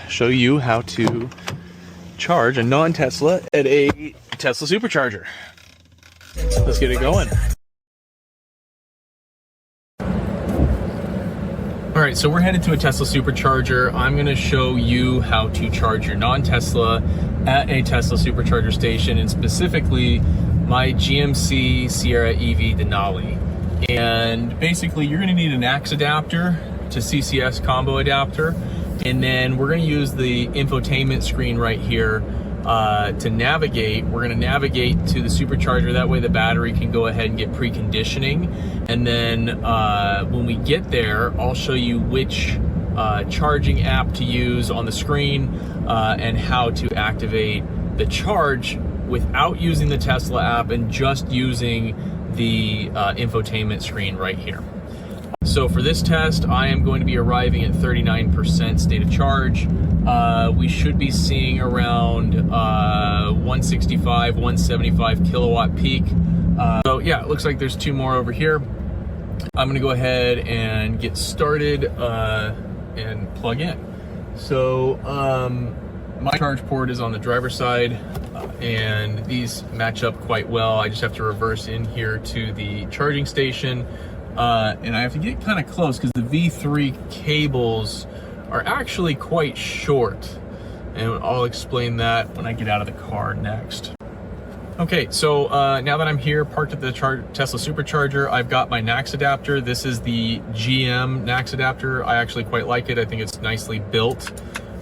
show you how to charge a non-Tesla at a Tesla Supercharger. Let's get it going. All right, so we're headed to a Tesla Supercharger. I'm gonna show you how to charge your non-Tesla at a Tesla Supercharger station, and specifically my GMC Sierra EV Denali. And basically you're gonna need a NACS adapter to CCS combo adapter, and then we're gonna use the infotainment screen right here to navigate. We're gonna navigate to the Supercharger, that way the battery can go ahead and get preconditioning. And then when we get there, I'll show you which charging app to use on the screen and how to activate the charge without using the Tesla app and just using the infotainment screen right here. So for this test, I am going to be arriving at 39% state of charge. We should be seeing around 165, 175 kilowatt peak. So yeah, it looks like there's two more over here. I'm gonna go ahead and get started and plug in. So my charge port is on the driver's side, and these match up quite well. I just have to reverse in here to the charging station, and I have to get kind of close because the V3 cables are actually quite short, and I'll explain that when I get out of the car next. Okay, so now that I'm here parked at the Tesla Supercharger, I've got my NACS adapter. This is the GM NACS adapter. I actually quite like it. I think it's nicely built.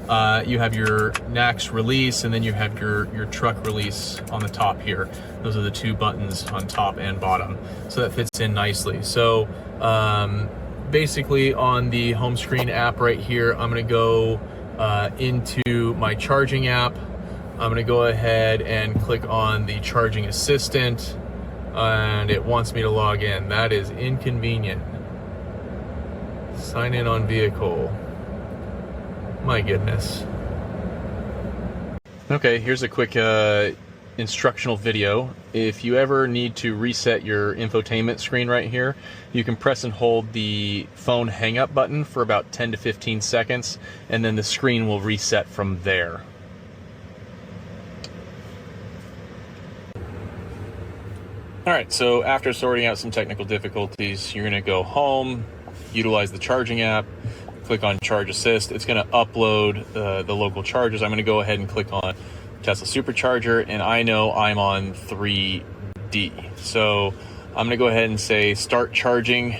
You have your NACS release, and then you have your truck release on the top here. Those are the two buttons on top and bottom. So that fits in nicely. So basically on the home screen app right here, I'm gonna go into my charging app. I'm gonna go ahead and click on the charging assistant, and it wants me to log in. That is inconvenient. Sign in on vehicle. My goodness. Okay, here's a quick instructional video. If you ever need to reset your infotainment screen right here, you can press and hold the phone hang up button for about 10 to 15 seconds, and then the screen will reset from there. All right, so after sorting out some technical difficulties, you're gonna go home, utilize the charging app, click on Charge Assist. It's gonna upload the local chargers. I'm gonna go ahead and click on Tesla Supercharger, and I know I'm on 3D. So I'm gonna go ahead and say start charging.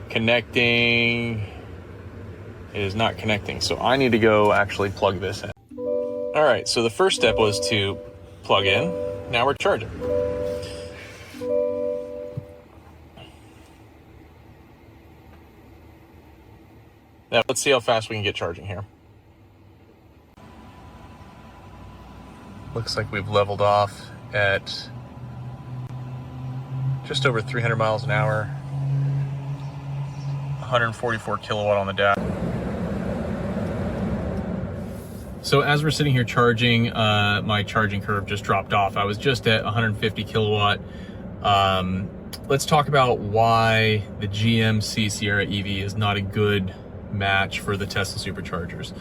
Connecting. It is not connecting, so I need to go actually plug this in. All right, so the first step was to plug in. Now we're charging. Now let's see how fast we can get charging here. Looks like we've leveled off at just over 300 miles an hour, 144 kilowatt on the dash. So as we're sitting here charging, my charging curve just dropped off. I was just at 150 kilowatt. Let's talk about why the GMC Sierra EV is not a good match for the Tesla Superchargers.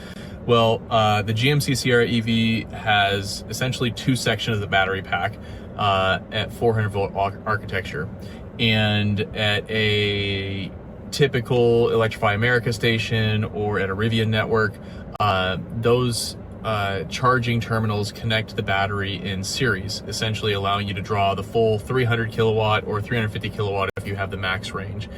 Well, the GMC Sierra EV has essentially two sections of the battery pack at 400 volt architecture, and at a typical Electrify America station or at a Rivian network, those charging terminals connect the battery in series, essentially allowing you to draw the full 300 kilowatt or 350 kilowatt if you have the max range.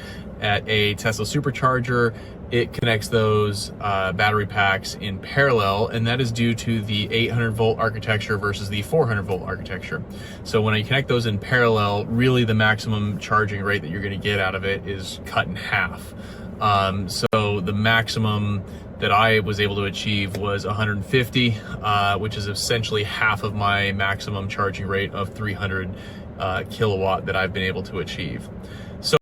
At a Tesla Supercharger, it connects those battery packs in parallel, and that is due to the 800 volt architecture versus the 400 volt architecture. So when you connect those in parallel, really the maximum charging rate that you're going to get out of it is cut in half. So the maximum that I was able to achieve was 150, which is essentially half of my maximum charging rate of 300 kilowatt that I've been able to achieve. So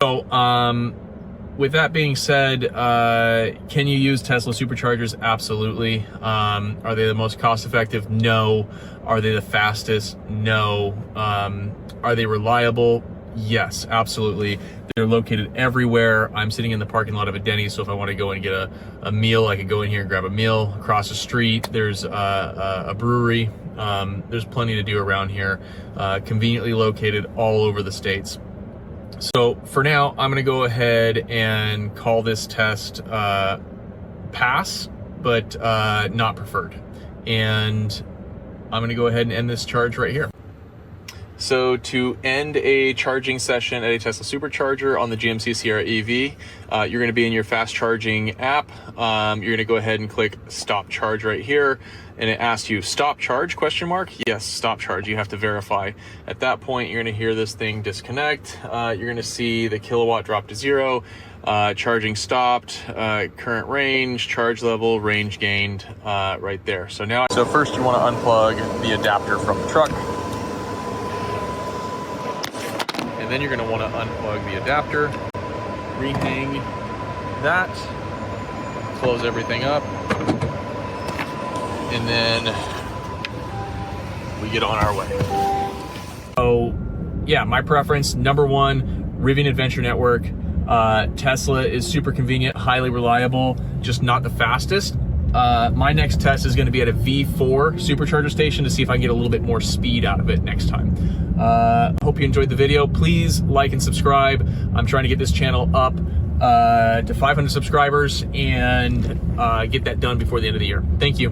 with that being said, can you use Tesla Superchargers? Absolutely. Are they the most cost effective? No. Are they the fastest? No. Are they reliable? Yes, absolutely. They're located everywhere. I'm sitting in the parking lot of a Denny's, so if I want to go and get a meal, I can go in here and grab a meal. Across the street, there's a brewery. There's plenty to do around here, conveniently located all over the States. So for now, I'm gonna go ahead and call this test pass, but not preferred. And I'm gonna go ahead and end this charge right here. So to end a charging session at a Tesla Supercharger on the GMC Sierra EV, you're going to be in your fast charging app. You're going to go ahead and click stop charge right here, and it asks you stop charge ? Yes, stop charge. You have to verify. At that point, you're going to hear this thing disconnect. You're going to see the kilowatt drop to 0, charging stopped, current range, charge level, range gained, right there. So first you want to unplug the adapter from the truck. And then you're going to want to unplug the adapter, rehang that, close everything up, and then we get on our way. So yeah, my preference, number one, Rivian Adventure Network. Tesla is super convenient, highly reliable, just not the fastest. My next test is going to be at a V4 supercharger station to see if I can get a little bit more speed out of it next time. Hope you enjoyed the video. Please like and subscribe. I'm trying to get this channel up to 500 subscribers and get that done before the end of the year. Thank you.